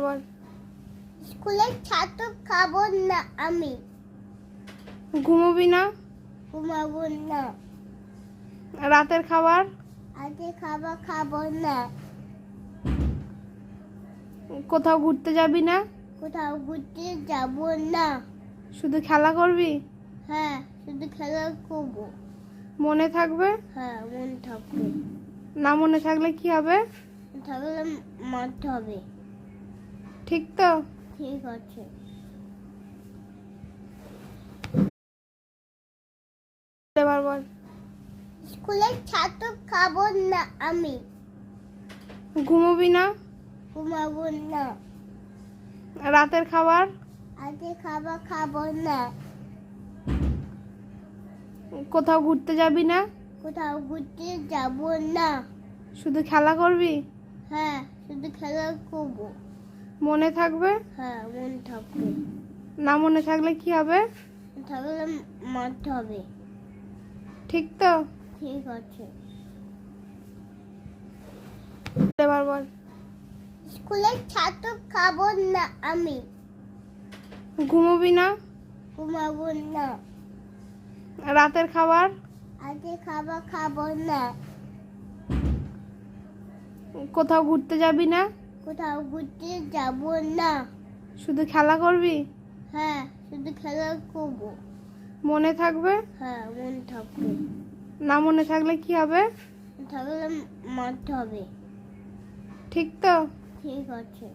বল। স্কুলের ছাত্র খাবো না আমি। ঘুমোবি না? ঘুমাবো না। রাতের খাবার? আজকে খাবার খাবো না। কোথাও ঘুরতে যাবি না? কোথাও ঘুরতে যাবো না। শুধু খেলা করবি? হ্যাঁ, শুধু খেলা করবো। মনে থাকবে? হ্যাঁ, মন থাকবে। না মনে থাকলে কি হবে? থাকলে মারতে হবে। ঠিক তো? ঠিক আছে। এবার বল। স্কুলের ছাত্র খাবো না আমি। ঘুমোবি না? ঘুমাবো না। রাতের খাবার? আজকে খাবার খাবো না। কোথাও ঘুরতে যাবি না? কোথাও ঘুরতে যাবো না। শুধু খেলা করবি? হ্যাঁ, শুধু খেলা করবো। মনে থাকবে? হ্যাঁ, মন থাকবে। না মনে থাকলে কি হবে? থাকলে মারতে হবে। ঠিক তো? ঠিক আছে। এবার বল। স্কুলের ছাত্র খাবো না আমি। ঘুমোবি না? ঘুমাবো না। রাতের খাবার? আজকে খাবার খাবো না। কোথাও ঘুরতে যাবি না? কোথাও ঘুরতে যাবো না। শুধু খেলা করবি? হ্যাঁ, শুধু খেলা করবো। মনে থাকবে? হ্যাঁ, মন থাকবে। না মনে থাকলে কি হবে? থাকলে মারতে হবে। ঠিক তো? ঠিক আছে।